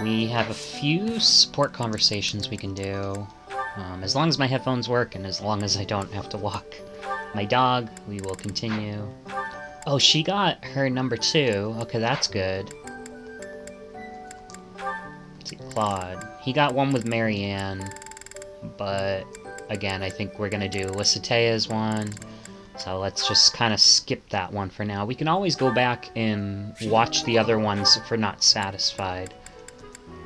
We have a few support conversations we can do. As long as my headphones work and as long as I don't have to walk my dog, we will continue. Oh, she got her number 2. Okay, that's good. Let's see, Claude. He got one with Marianne, but again, I think we're gonna do Lissatea's one. So let's just kind of skip that one for now. We can always go back and watch the other ones if we're not satisfied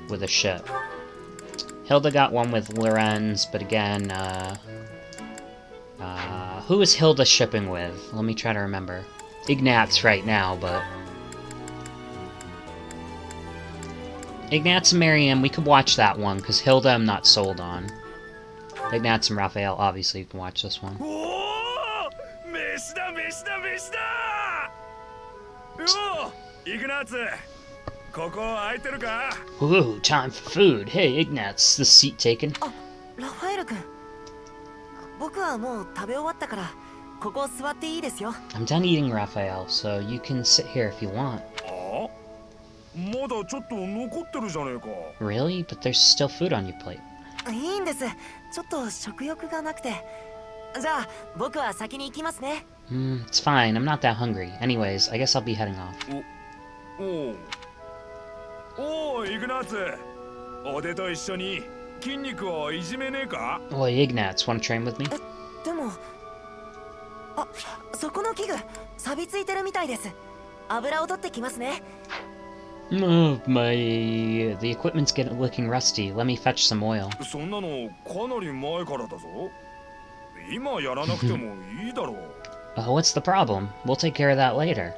with a ship. Hilda got one with Lorenz, but again, who is Hilda shipping with? Let me try to remember. Ignatz right now, but... Ignatz and Marianne, we could watch that one, because Hilda I'm not sold on. Ignatz and Raphael, obviously, you can watch this one. Ooh, time for food. Hey, Ignatz, the seat taken. I'm done eating, Raphael, so you can sit here if you want. Really? But there's still food on your plate. It's fine, I'm not that hungry. Anyways, I guess I'll be heading off. Oi, Ignatz, wanna train with me? Oh, the equipment's looking rusty. Let me fetch some oil. Oh, what's the problem? We'll take care of that later.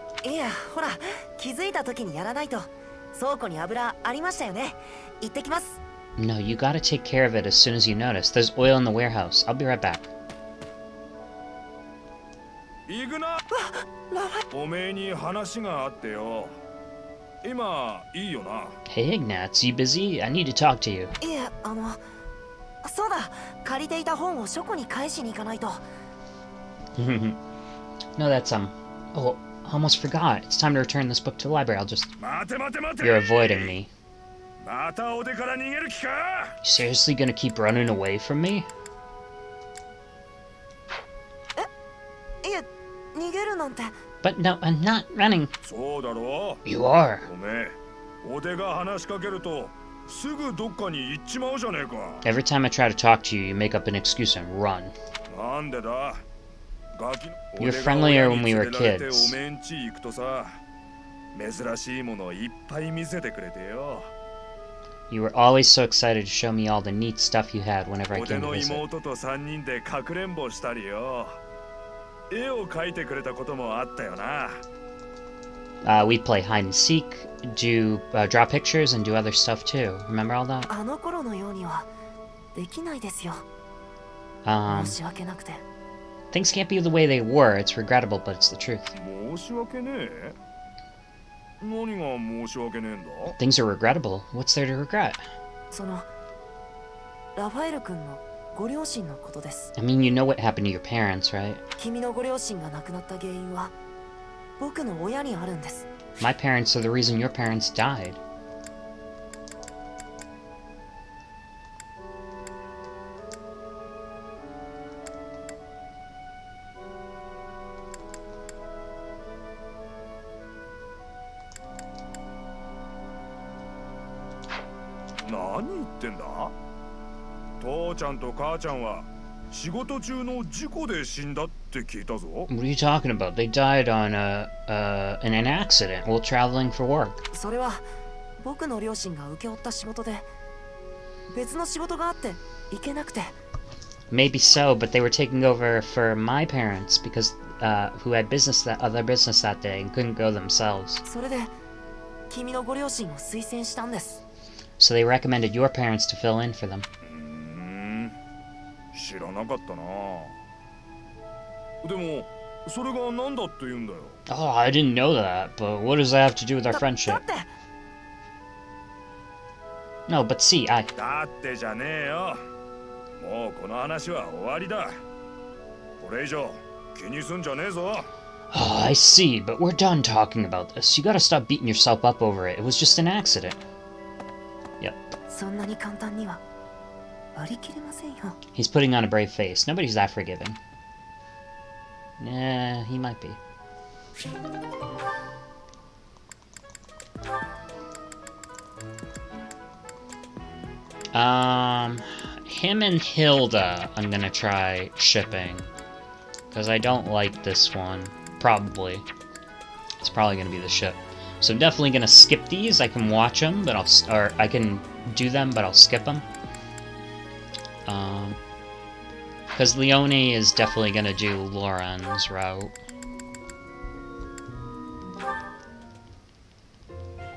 No, you gotta take care of it as soon as you notice. There's oil in the warehouse. I'll be right back. Hey, Ignatz, you busy? I need to talk to you. No, that's, oh, almost forgot. It's time to return this book to the library. I'll just... You're avoiding me. You seriously gonna keep running away from me? But no, I'm not running. You are. Every time I try to talk to you, you make up an excuse and run. You were friendlier when we were kids. You were always so excited to show me all the neat stuff you had whenever I came to visit. We'd play hide and seek, draw pictures, and do other stuff too. Remember all that? Things can't be the way they were. It's regrettable, but it's the truth. Things are regrettable. What's there to regret? I mean, you know what happened to your parents, right? My parents are the reason your parents died. What are you talking about? They died on in an accident while traveling for work. Maybe so, but they were taking over for my parents because who had other business that day and couldn't go themselves. So they recommended your parents to fill in for them. Oh, I didn't know that, but what does that have to do with our friendship? No, but see, Oh, I see, but we're done talking about this. You gotta stop beating yourself up over it. It was just an accident. Yep. そんなに簡単には割り切れませんよ。 He's putting on a brave face. Nobody's that forgiving. Yeah, he might be. Him and Hilda I'm gonna try shipping. Because I don't like this one. Probably. It's probably gonna be the ship. So I'm definitely gonna skip these. I can watch them, but I can do them, but I'll skip them. Because Leone is definitely gonna do Lauren's route.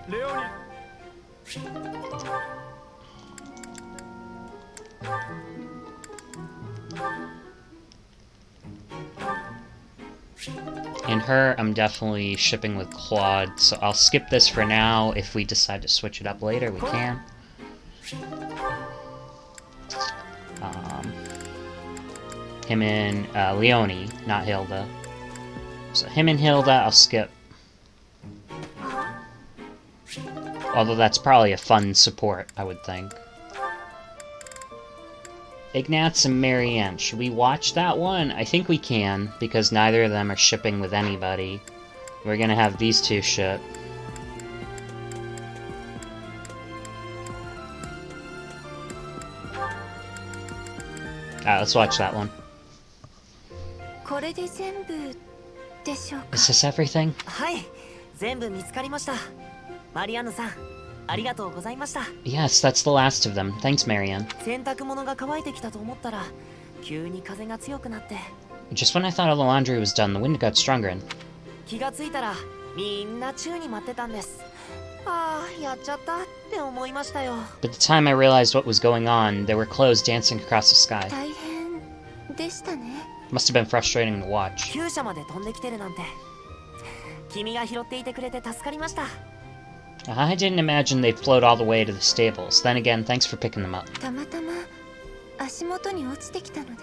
Leone. And her, I'm definitely shipping with Claude, so I'll skip this for now. If we decide to switch it up later, we can. Him and Leone, not Hilda. So him and Hilda, I'll skip. Although that's probably a fun support, I would think. Ignatz and Marianne. Should we watch that one? I think we can, because neither of them are shipping with anybody. We're gonna have these two ship. Alright, let's watch that one. Is this everything? はい、全部見つかりました。マリアンヌさん、ありがとうございました。 Yes, that's the last of them. Thanks, Marianne. 洗濯物が乾いてきたと思ったら、急に風が強くなって。 Just when I thought all the laundry was done, the wind got stronger and... 気がついたら、みんな宙に舞ってたんです。ああ、やっちゃったって思いましたよ。 By the time I realized what was going on, there were clouds dancing across the sky. 大変でしたね。 Must have been frustrating to watch. 厩舎まで飛んできてるなんて。君が拾っていてくれて助かりました。 I didn't imagine they'd float all the way to the stables. Then again, thanks for picking them up. たまたま足元に落ちてきたので。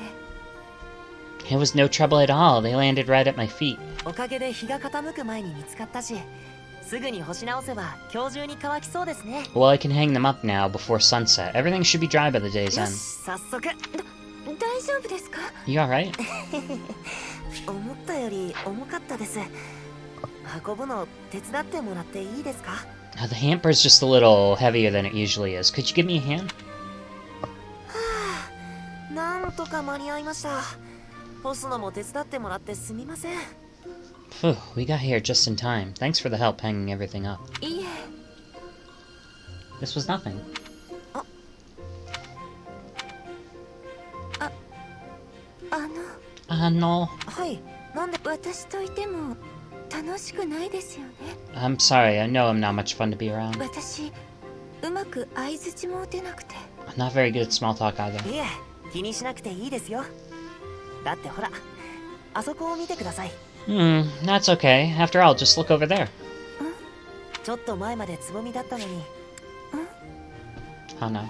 It was no trouble at all. They landed right at my feet. おかげで日が傾く前に見つかったし、すぐに干し直せば今日中に乾きそうですね。 Well, I can hang them up now before sunset. Everything should be dry by the day's よ end. し、早速。大丈夫ですか？ You alright? 思ったより重かったです。運ぶの手伝ってもらっていいですか？ The hamper's just a little heavier than it usually is. Could you give me a hand? はあ、なんとか間に合いました。干すのも手伝ってもらってすみません。 Phew, we got here just in time. Thanks for the help hanging everything up. いえ。 This was nothing. はい、なんで私といても楽しくないですよね。 I'm sorry, I know I'm not much fun to be around. 私、うまく相槌も打てなくて。 I'm not very good at small talk either. いえ、気にしなくていいですよ。だってほら、あそこを見てください。That's okay. After all, just look over there. ちょっと前までつぼみだったのに。Hana.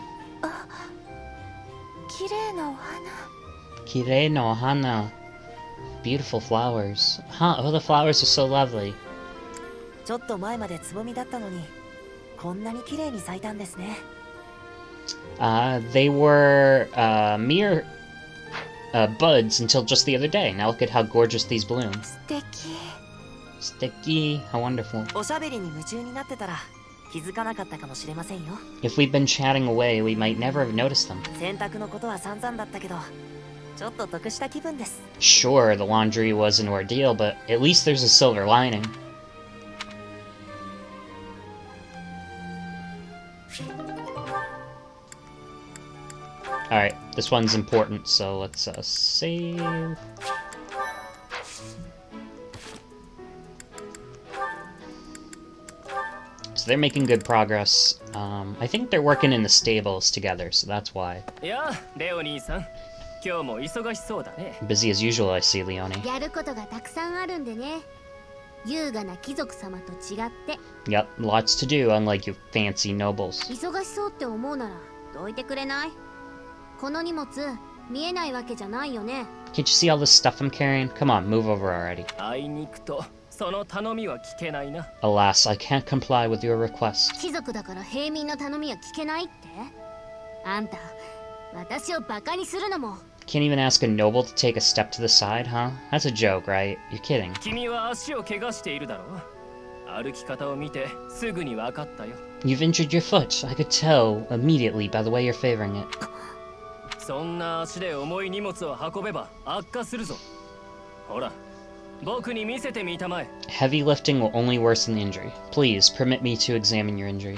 綺麗なお花。 Kirei no hana. Beautiful flowers. Oh, the flowers are so lovely. ちょっと前までつぼみだったのに、こんなに綺麗に咲いたんですね。They were mere buds until just the other day. Now look at how gorgeous these bloom. 素敵。Sticky. How wonderful. おしゃべりに夢中になってたら気づかなかったかもしれませんよ。 If we'd been chatting away, we might never have noticed them. 洗濯のことは散々だったけど、ちょっと得した気分です。 Sure, the laundry was an ordeal, but at least there's a silver lining. Alright, this one's important, so let's save. So they're making good progress. I think they're working in the stables together, so that's why. Yeah, Leone-san. 今日も忙しそうだね。 Busy as usual, I see, Leone. やることがたくさんあるんでね。優雅な貴族様と違って。 Yep, lots to do, unlike you fancy nobles. 忙しそうって思うならどいてくれない？この荷物見えないわけじゃないよね。 Can't you see all this stuff I'm carrying? Come on, move over already. あいにくとその頼みは聞けないな。 Alas, I can't comply with your request. 貴族だから平民の頼みは聞けないって？あんた、私をバカにするのも。 Can't even ask a noble to take a step to the side, huh? That's a joke, right? You're kidding. 君は足を怪我しているだろう。歩き方を見てすぐに分かったよ。 You've injured your foot. I could tell immediately by the way you're favoring it. そんな足で重い荷物を運べば悪化するぞ。ほら、僕に見せてみたまえ。 Heavy lifting will only worsen the injury. Please, permit me to examine your injury.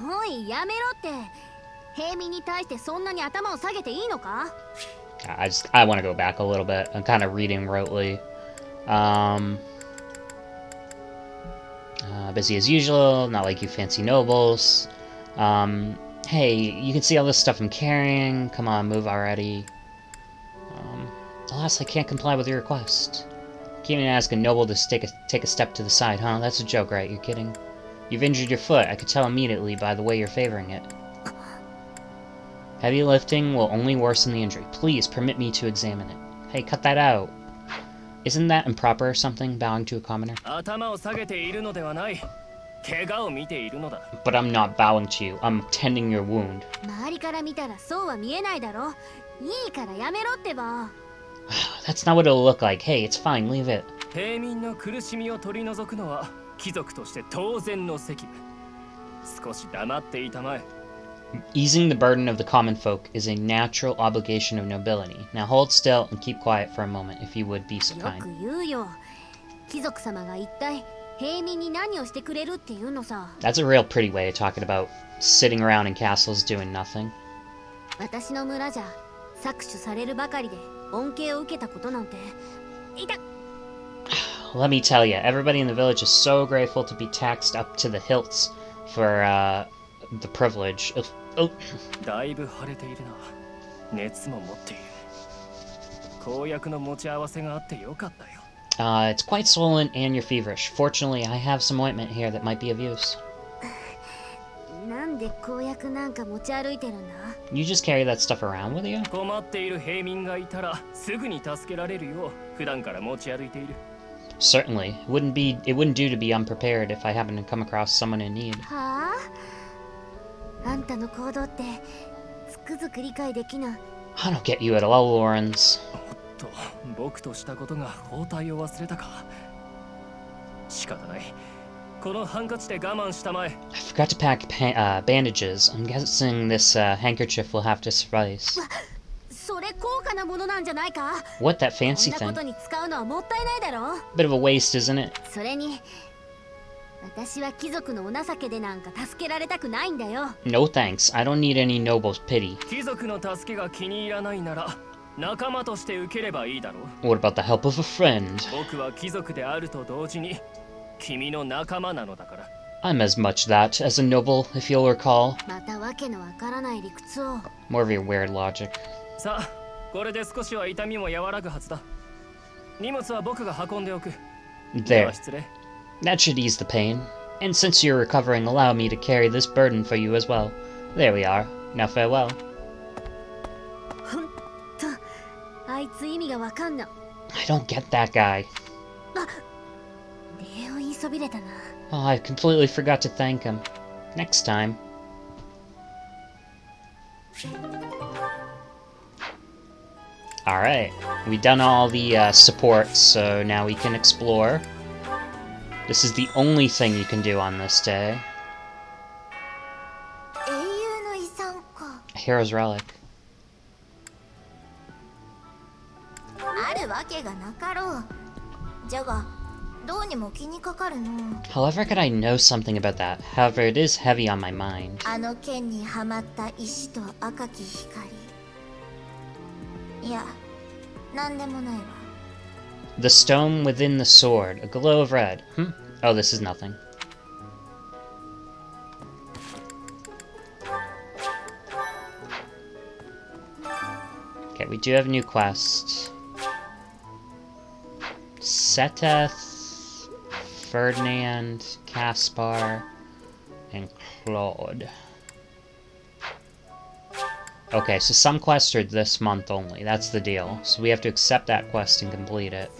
おい、やめろって。平民に対してそんなに頭を下げていいのか？ I want to go back a little bit. I'm kind of reading rotely. Busy as usual, not like you fancy nobles. Hey, you can see all this stuff I'm carrying. Come on, move already. Alas, I can't comply with your request. Can't even ask a noble to take a step to the side, huh? That's a joke, right? You're kidding. You've injured your foot. I could tell immediately by the way you're favoring it. Heavy lifting will only worsen the injury. Please, permit me to examine it. Hey, cut that out. Isn't that improper or something, bowing to a commoner? 頭を下げているのではない。怪我を見ているのだ。 But I'm not bowing to you. I'm tending your wound. 周りから見たらそうは見えないだろ。いいからやめろってば。That's not what it'll look like. Hey, it's fine. Leave it. 平民の苦しみを取り除くのは貴族として当然の責務。少し黙っていたまえ。 Easing the burden of the common folk is a natural obligation of nobility. Now hold still and keep quiet for a moment, if you would be so よ kind. く言うよ。貴族様が一体平民に何をしてくれるっていうのさ。 That's a real pretty way of talking about sitting around in castles doing nothing. 私の村じゃ搾取されるばかりで恩恵を受けたことなんて。いた。 Let me tell you, everybody in the village is so grateful to be taxed up to the hilts for the privilege of... Oh. だいぶ腫れているな。熱も持っている。公約の持ち合わせがあってよかったよ。 It's quite swollen and you're feverish. Fortunately, I have some ointment here that might be of use. なんで公約なんか持ち歩いてるんだ？ You just carry that stuff around with you? 困っている平民がいたらすぐに助けられるよう普段から持ち歩いている。 Certainly. It wouldn't do to be unprepared if I happen to come across someone in need. はあ？あんたの行動ってつくづく理解できない。 I don't get you at all, Lawrence. おっと、僕としたことが包帯を忘れたか。仕方ない。このハンカチで我慢したまえ。 I forgot to pack bandages. I'm guessing this handkerchief will have to suffice. それ高価なものなんじゃないか？ What, that fancy こんなこ thing? とに使うのはもったいないだろ。 Bit of a waste, isn't it? それに私は貴族のお情けでなんか助けられたくないんだよ。 No thanks. I don't need any noble's pity. 貴族の助けが気に入らないなら仲間として受ければいいだろう。 What about the help of a friend? 僕は貴族であると同時に君の仲間なのだから。 I'm as much that as a noble, if you'll recall. またわけのわからない理屈を。 More of your weird logic. さあ、これで少しは痛みも和らぐはずだ。荷物は僕が運んでおく。で There. は失礼。 That should ease the pain. And since you're recovering, allow me to carry this burden for you as well. There we are. Now farewell. ほんとあいつ意味がわかんな。 I don't get that guy. 礼を言いそびれたな。 Oh, I completely forgot to thank him. Next time. Alright, we've done all the supports, so now we can explore. This is the only thing you can do on this day. 英雄の遺産か。 A hero's relic. あるわけがなかろう。じゃがどうにも気にかかるの。 However could I know something about that? However, it is heavy on my mind. あの剣にはまった石と赤き光。いや、なんでもないわ。 The stone within the sword, a glow of red. Oh, this is nothing. Okay, we do have a new quest. Seteth, Ferdinand, Caspar, and Claude. Okay, so some quests are this month only. That's the deal. So we have to accept that quest and complete it.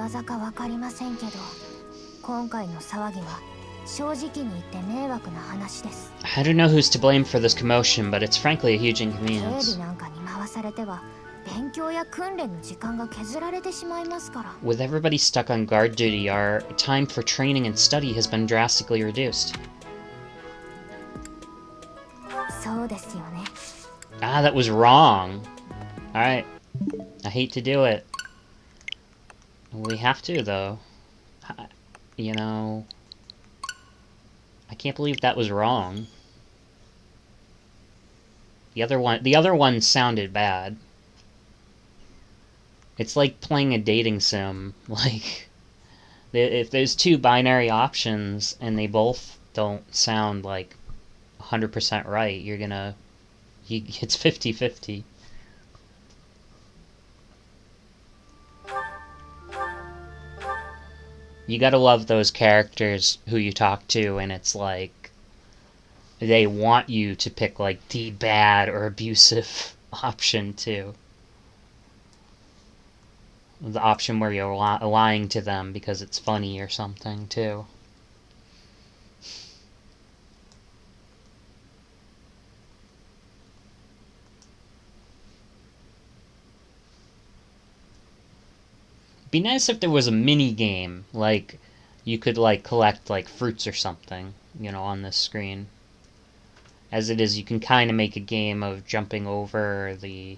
業かわかりませんけど、今回の騒ぎは正直に言って迷惑な話です。 I don't know who's to blame for this commotion, but it's frankly a huge 警 inconvenience. 備なんかに回されては勉強や訓練の時間が削られてしまいますから。 With everybody stuck on guard duty, our time for training and study has been drastically reduced. そうですよね。 Ah, that was wrong. Alright. I hate to do it. We have to, though. You know... I can't believe that was wrong. The other one sounded bad. It's like playing a dating sim. Like, if there's two binary options and they both don't sound like 100% right, you're gonna... it's 50-50. You gotta love those characters who you talk to, and it's like... they want you to pick, like, the bad or abusive option, too. The option where you're lying to them because it's funny or something, too. Be nice if there was a mini game, like you could like collect like fruits or something, you know, on this screen. As it is, you can kind of make a game of jumping over the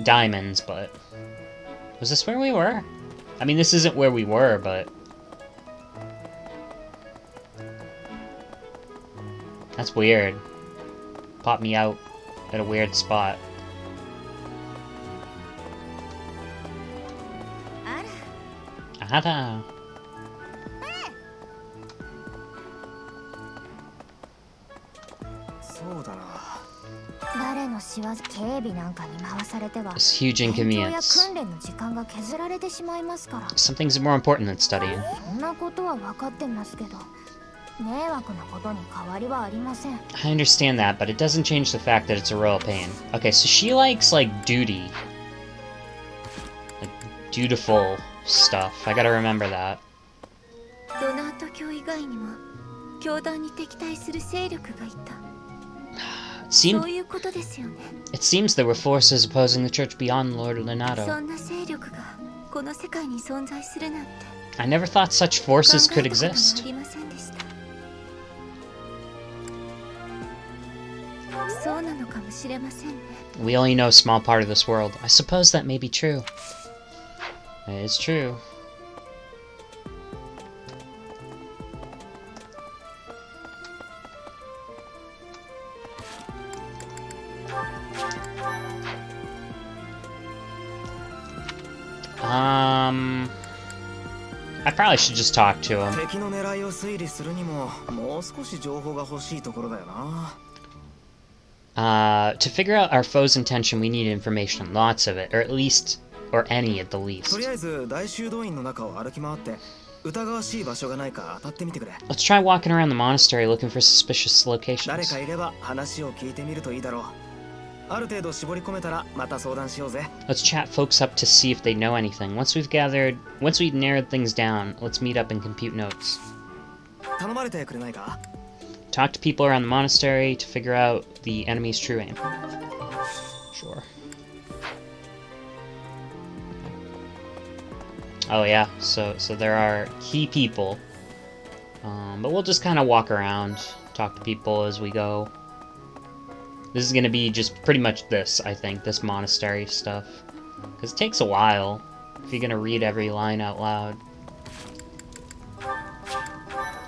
diamonds, but was this where we were? I mean, this isn't where we were, but that's weird. Popped me out at a weird spot. あら、 Ah, そうだな。誰の仕業、警備なんかに回されては it's huge 勉強や inconvenience. 訓練の時間が削られてしまいますから。 Some things are more important than studying. そんなことは分かってますけど、迷惑なことに変わりはありません。 I understand that, but it doesn't change the fact that it's a royal pain. Okay, so she likes, like, duty. Like, dutiful stuff. I gotta remember that. ドナート教以外にも教団に敵対する勢力がいた。 It そういうことですよね。 seems there were forces opposing the church beyond Lord そ Lenato. んな勢力がこの世界に存在するなんて I never thought such 考 forces え could たこともあ exist. りませんでした。そうなのかもしれませんね。 We only know a small part of this world. I suppose that may be true. It is true. I probably should just talk to him. 敵の狙いを推理するにももう少し情報が欲しいところだよな。To figure out our foe's intention, we need information. Lots of it. Or at least... or any at the と least. りあえず大修道院の中を歩き回って疑わしい場所がないか当たってみてくれ。 Let's try walking around the monastery looking for suspicious 誰 locations. かいれば話を聞いてみるといいだろう。ある程度絞り込めたらまた相談しようぜ。 Let's chat folks up to see if they know anything. Once we've narrowed things down, let's meet up and compute notes. 頼まれてくれないか？ Talk to people around the monastery to figure out the enemy's true aim. Sure. Oh yeah, so there are key people. But we'll just kind of walk around, talk to people as we go. This is gonna be just pretty much this, I think, this monastery stuff. Because it takes a while, if you're gonna read every line out loud.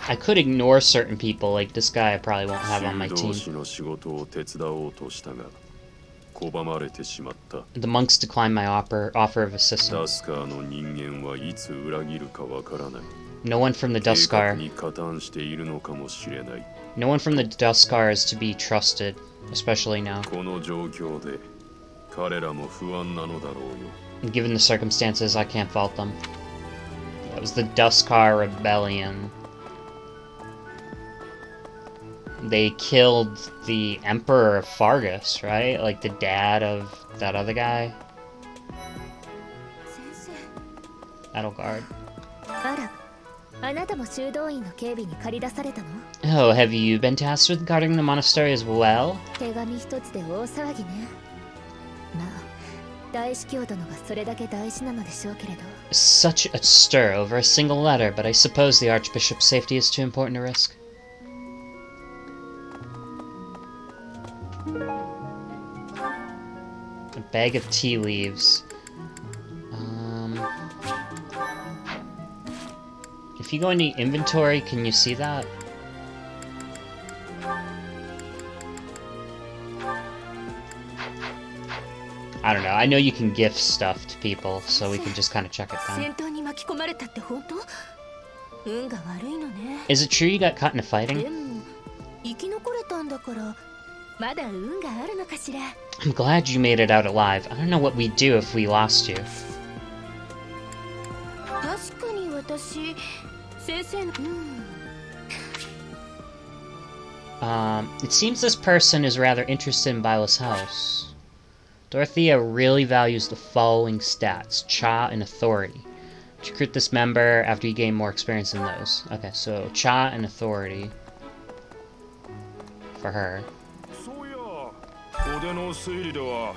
I could ignore certain people, like this guy I probably won't have on my team. 修道士の仕事を手伝おうとしたが拒まれてしまった。 The monks declined my offer of ダ assistance. スカーの人間はいつ裏切るかわからない。 No one from the 計画 Duskar. に加担しているのかもしれない。 No one from the Duskar is to be trusted, especially now. この状況で彼らも不安なのだろうよ。 Given the circumstances, I can't fault them. That was the Duskar Rebellion. They killed the Emperor of Fargus, right? Like the dad of that other guy. 先生、Battle guard. あら、あなたも修道院の警備に駆り出されたの？ Oh, have you been tasked with guarding the monastery as well? 手紙一つで大騒ぎね。まあ、大司教殿がそれだけ大事なのでしょうけれど。 Such a stir over a single letter, but I suppose the Archbishop's safety is too important to risk. A bag of tea leaves. If you go into inventory, can you see that? I don't know. I know you can gift stuff to people, so we can just kind of check it 戦 down. 闘に巻き込まれたって本当？運が悪いのね。 Is it true you got caught in a fighting? でも生き残れたんだからまだ運があるのかしら。 I'm glad you made it out alive. I don't know what we'd do if we lost you. 確かに私先生のIt seems this person is rather interested in Byla's house. Dorothea really values the following stats: Cha and Authority. Recruit this member after you gain more experience in those. Okay, so Cha and Authority. For her. そういや、腕の推理では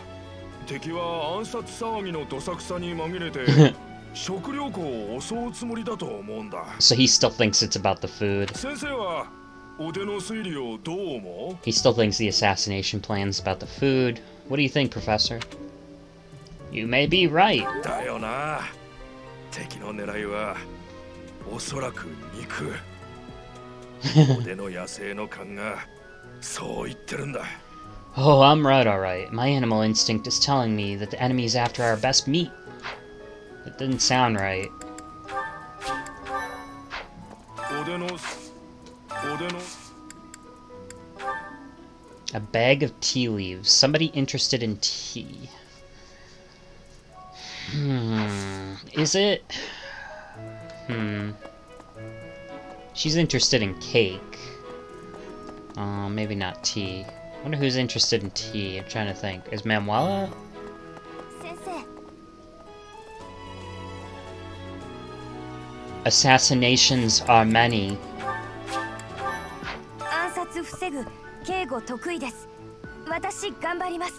敵は暗殺騒ぎのどさくさに紛れて食料庫を襲うつもりだと思うんだ。 So he still thinks it's about the food. 先生は腕の推理をどう思う？ He still thinks the assassination plan's about the food. What do you think, Professor? You may be right. だよな。敵の狙いはおそらく肉。腕の野生の勘がそう言ってるんだ。 Oh, I'm right, alright. My animal instinct is telling me that the enemy's after our best meat. It didn't sound right. 腕の A bag of tea leaves. Somebody interested in tea. Is it? She's interested in cake. Maybe not tea. Wonder who's interested in tea. I'm trying to think. Is Manuela? 先生、 Assassinations are many. 暗殺防ぐ警護得意です。私頑張ります。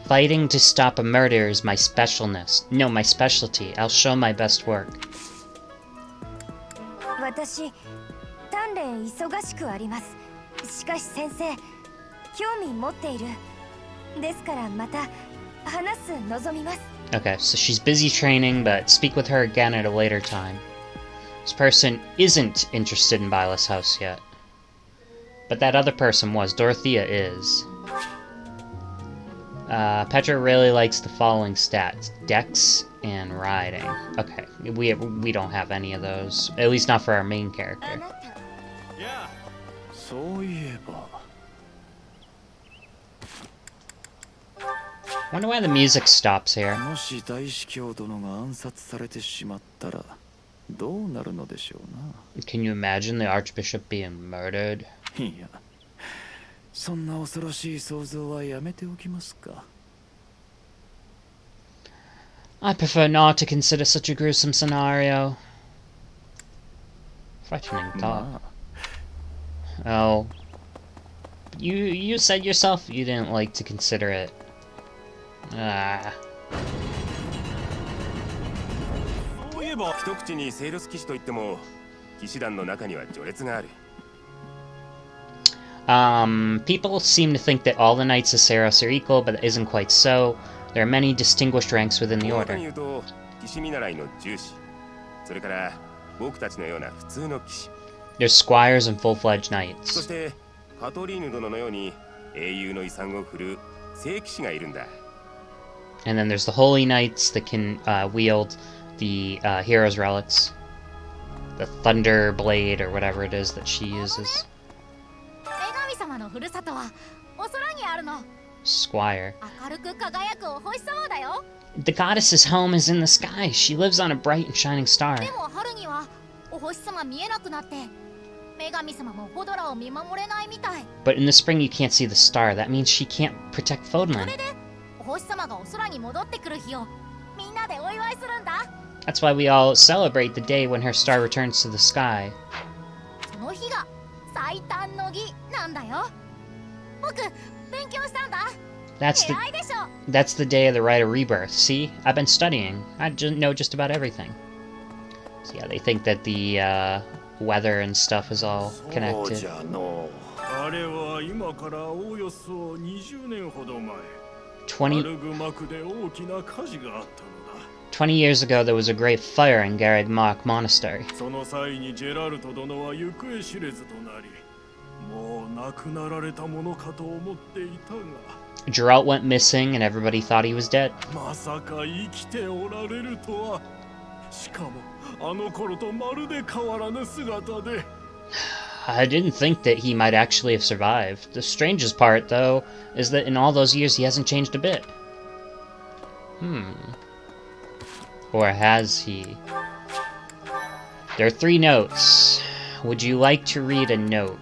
Fighting to stop a murder is my specialness. No, my specialty. I'll show my best work. 私鍛錬忙しくあります。しかし先生、興味持っている。ですからまた話す望みます。 Okay, so she's busy training, but speak with her again at a later time. This person isn't interested in Byla's house yet. But that other person was. Dorothea is. Petra really likes the following stats: Dex and Riding. Okay, we don't have any of those. At least not for our main character. そういえば。 Wonder why the music stops here. もし大司教殿が暗殺されてしまったらどうなるのでしょうな。 Can you imagine the Archbishop being murdered? いや、そんな恐ろしい想像はやめておきますか。 I prefer not to consider such a gruesome scenario. Frightening thought. まあ、 Oh. You said yourself you didn't like to consider it. Ah. そういえば一口にセールス騎士といっても騎士団の中には序列がある。 People seem to think that all the knights of Saros are equal, but it isn't quite so. There are many distinguished ranks within the 大 order. まかに言うと騎士見習いの重視、それから僕たちのような普通の騎士、 There's squires and full-fledged そ knights. してカトリーヌ殿のように英雄の遺産を振るう聖騎士がいるんだ。 And then there's the holy knights that can wield the hero's relics. The thunder blade or whatever it is that she uses. 女神様のふるさとはお空にあるの。 Squire. 明るく輝くお星様だよ。 The goddess's home is in the sky. She lives on a bright and shining star. でも春にはお星様見えなくなって女神様もホドラを見守れないみたい。 But in the spring you can't see the star. That means she can't protect そ Fodlan. れでお星様がお空に戻ってくる日をみん祝いするんだ。 That's why we all celebrate the day when her star returns to the sky. その日が最短の儀なんだよ。僕勉強したんだ。 That's the 偉いでしょ。 that's the day of the rite of rebirth. See, I've been studying. I know just about everything. So yeah, they think that the weather and stuff is all そう connected. じゃのあれは今からおおよそ20年ほど前20, アルグマクで大きな火事があったのだ。 20 years ago, there was a great fire in Garreg Mach Monastery. その際にジェラルト殿は行方知れずとなり、もう亡くなられたものかと思っていたが、 Geralt went missing, and everybody thought he was dead. まさか生きておられるとは。しかもあの頃とまるで変わらぬ姿で。 I didn't think that he might actually have survived. The strangest part, though, is that in all those years he hasn't changed a bit. Or has he? There are 3 notes. Would you like to read a note?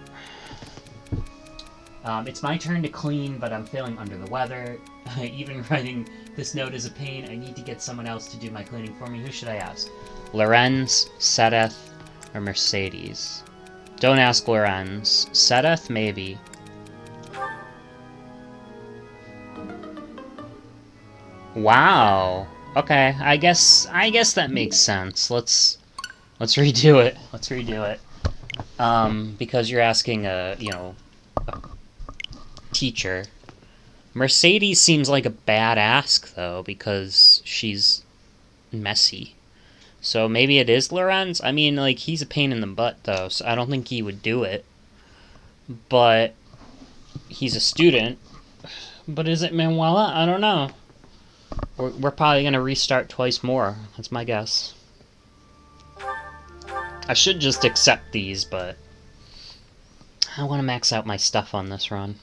It's my turn to clean, but I'm feeling under the weather. Even writing this note is a pain. I need to get someone else to do my cleaning for me. Who should I ask? Lorenz, Sedeth, or Mercedes? Don't ask Lorenz. Sedeth, maybe. Wow. Okay, I guess that makes sense. Let's redo it. Let's redo it. Because you're asking a teacher. Mercedes seems like a bad ask though, because she's messy. So maybe it is Lorenz? I mean, like, he's a pain in the butt though, so I don't think he would do it. But he's a student. But is it Manuela? I don't know. We're probably gonna restart twice more. That's my guess. I should just accept these, but I want to max out my stuff on this run.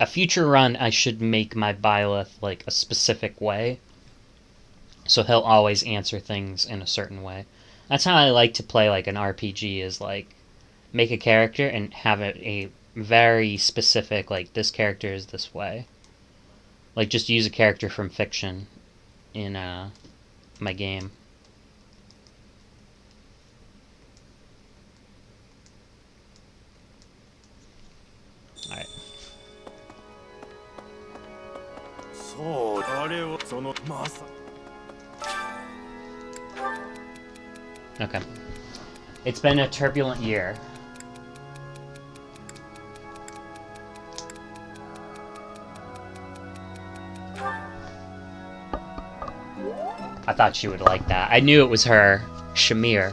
A future run, I should make my Byleth like a specific way, so he'll always answer things in a certain way. That's how I like to play like an RPG, is like make a character and have it a very specific, like this character is this way. Like just use a character from fiction in my game. Alright. そうあれをそのまさ Okay. It's been a turbulent year. I thought she would like that. I knew it was her. Shamir.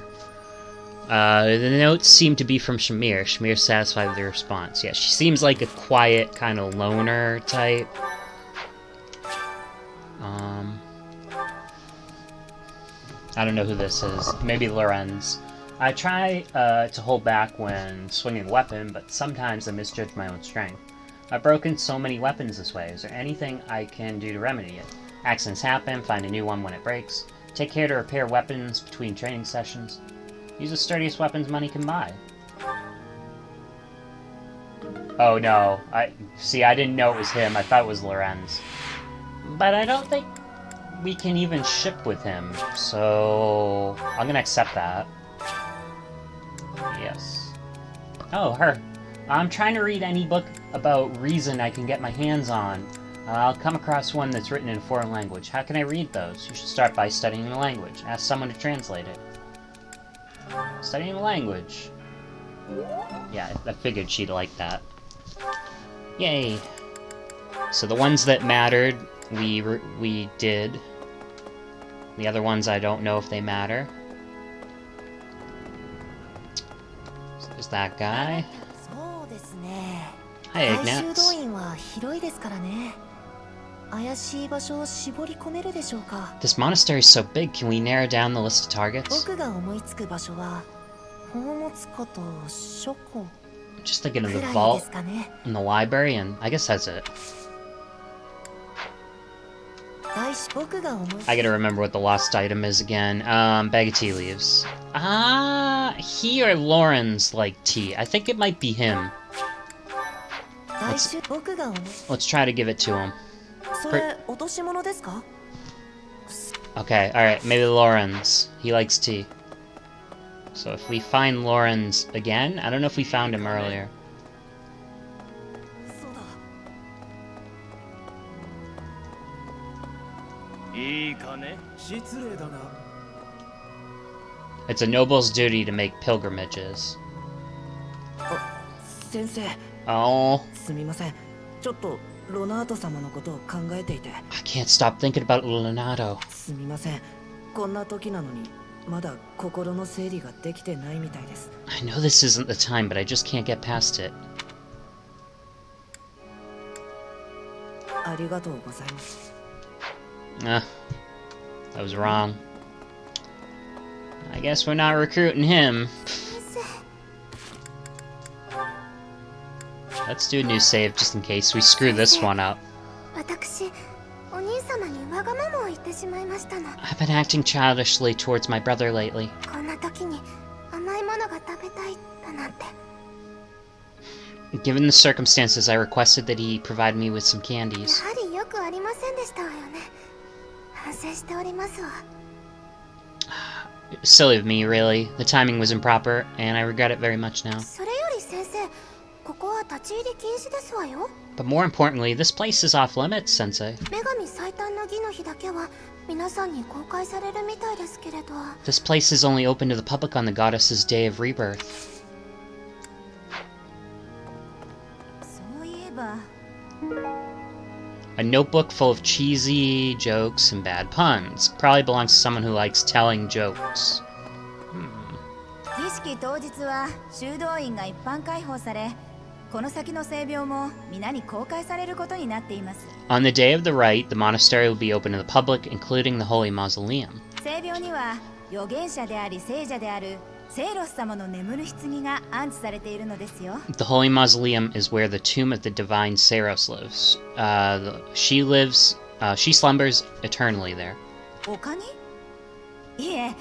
The notes seem to be from Shamir. Shamir's satisfied with the response. Yeah, she seems like a quiet, kind of loner type. I don't know who this is. Maybe Lorenz. I try to hold back when swinging a weapon, but sometimes I misjudge my own strength. I've broken so many weapons this way. Is there anything I can do to remedy it? Accidents happen, find a new one when it breaks. Take care to repair weapons between training sessions. Use the sturdiest weapons money can buy. Oh no, I didn't know it was him. I thought it was Lorenz. But I don't think we can even ship with him, so I'm gonna accept that. Yes. Oh, her. I'm trying to read any book about reason I can get my hands on. I'll come across one that's written in a foreign language. How can I read those? You should start by studying the language. Ask someone to translate it. Studying the language. Yeah, I figured she'd like that. Yay! So the ones that mattered, we did. The other ones, I don't know if they matter. So there's that guy. Hi, Ignatz. This monastery is so big, can we narrow down the list of targets? Just thinking of the vault and the library, and I guess that's it. I gotta remember what the lost item is again. Bag of tea leaves. He or Lauren's like tea. I think it might be him. Let's try to give it to him. Okay, alright, maybe Lawrence. He likes tea. So if we find Lawrence again, I don't know if we found him earlier. そうだ。いいかね。失礼だが It's a noble's duty to make pilgrimages. 先生、 Oh, すみません。ちょっとロナート様のことを考えていて。 I can't stop thinking about Leonardo. すみません。こんな時なのに、まだ心の整理ができてないみたいです。 I know this isn't the time, but I just can't get past it. ありがとうございます。 That was wrong. I guess we're not recruiting him. Let's do a new save just in case we screw this one up. 私お兄様にわがままを言ってしまいましたの。 I've been acting childishly towards my brother lately. こんな時に甘いものが食べたいだなんて。 Given the circumstances, I requested that he provide me with some や candies. はりよくありませんでしたわよね。反省しておりますわ。 Silly of me, really. The timing was improper, and I regret it very much now. それより先生、ここは立ち入り禁止ですわよ。 But more importantly, this place is off limits, Sensei. 女神最短の儀の日だけは皆さんに公開されるみたいですけれど。 This place is only open to the public on the goddess's day of rebirth. そういえば A notebook full of cheesy jokes and bad puns. Probably belongs to someone who likes telling jokes. 儀式当日は修道院が一般開放され、この先の聖廟も皆に公開されることになっています。 On the day of the rite, the monastery will be open to the public, including the holy mausoleum. 聖廟には預言者であり聖者であるセイロス様の眠る棺が安置されているのですよ。 The holy mausoleum is where the tomb of the divine Saros lives. She slumbers eternally there. 他に？いえ、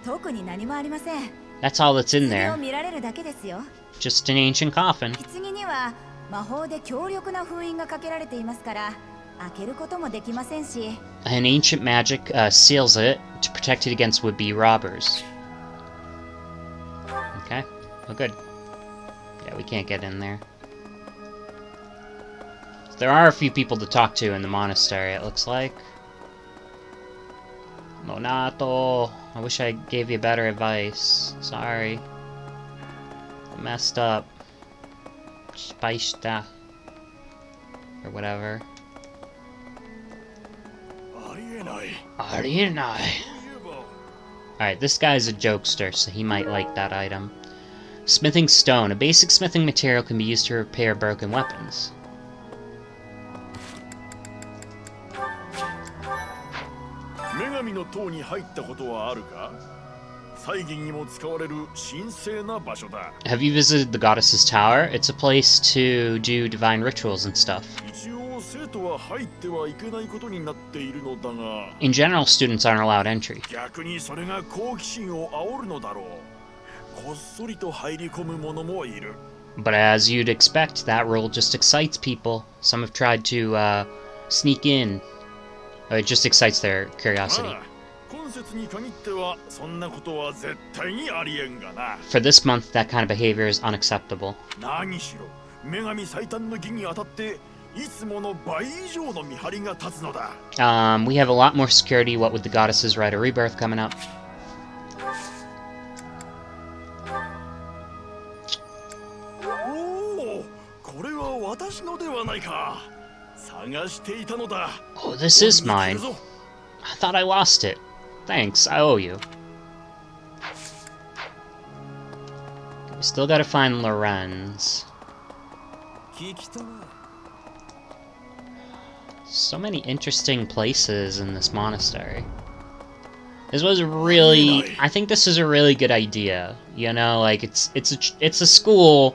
特に何もありません。 That's all that's in 棺を there. 見られるだけですよ。 Just an ancient coffin. 棺には魔法で強力な封印がかけられていますから、開けることもできませんし。 An ancient magic seals it to protect it against would-be robbers. Okay, well good. Yeah, we can't get in there. There are a few people to talk to in the monastery, it looks like. Monato, I wish I gave you better advice. Sorry. I messed up. Spiced or whatever. ありえない Arienai. Alright, this guy's a jokester, so he might like that item. Smithing stone. A basic smithing material can be used to repair broken weapons. 女神の塔に入ったことはあるか？祭儀にも使われる神聖な場所だ。 Have you visited the goddess's tower? It's a place to do divine rituals and stuff. 一応生徒は入ってはいけないことになっているのだが、 In general, students aren't allowed entry. 逆にそれが好奇心を煽るのだろう。こっそりと入り込む者もいる。 But as you'd expect, that rule just excites people. Some have tried to sneak in. It just excites their curiosity. まあ今節に限ってはそんなことは絶対にありえんがな。 For this month, that kind of behavior is unacceptable. 何しろ女神最短の儀にあたっていつもの倍以上の見張りが立つのだ。 We have a lot more security, what with the goddess's rite of rebirth coming up. おお、これは私のではないか。探していたのだ。 Oh, this is 見つけ mine. るぞ。 I thought I lost it. Thanks, I owe you. We still gotta find Lorenz. 聞きたな So many interesting places in this monastery. This was really, I think this is a really good idea. You know, like it's a school,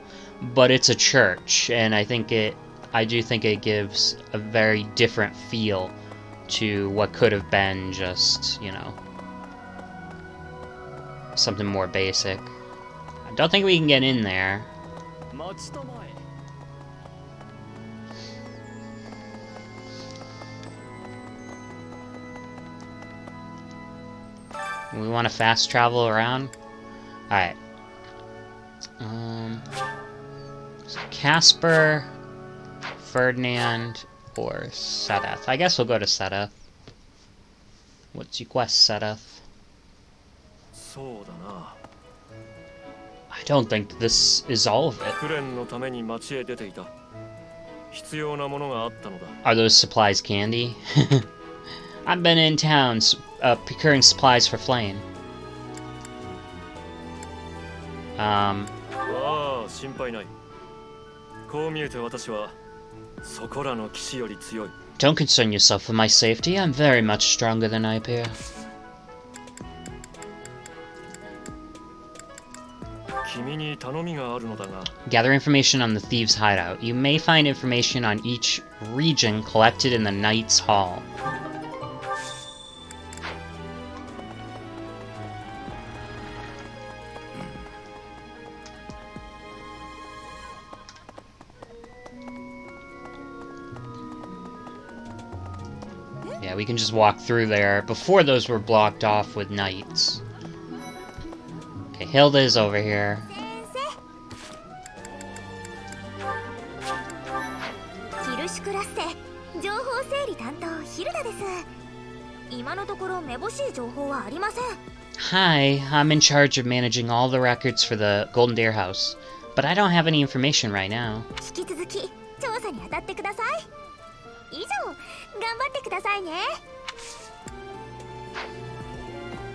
but it's a church, and I do think it gives a very different feel to what could have been just, you know, something more basic. I don't think we can get in there. 待ちたまえ。We want to fast travel around? Alright. So Casper, Ferdinand, or Sedeth. I guess we'll go to Sedeth. What's your quest, Sedeth? そうだな。 I don't think this is all of it. フレンのために町へ出ていた。必要なものがあったのだ。 Are those supplies candy? I've been in town procuring supplies for Flame. ああ、心配ない。こう見えて私はそこらの騎士より強い。 Don't concern yourself with my safety. I'm very much stronger than I appear. 君に頼みがあるのだが。 Gather information on the thieves' hideout. You may find information on each region collected in the Knight's Hall. Yeah, we can just walk through there. Before those were blocked off with knights. Okay, Hilda is over here. ヒルシュクラッセ、情報整理担当ヒルダです。今のところめぼしい情報はありません。 Hi, I'm in charge of managing all the records for the Golden Deer House, but I don't have any information right now. 引き続き調査に当たってください。以上、頑張ってくださいね。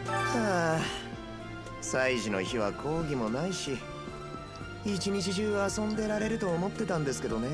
はあ、祭事の日は講義もないし、一日中遊んでられると思ってたんですけどね。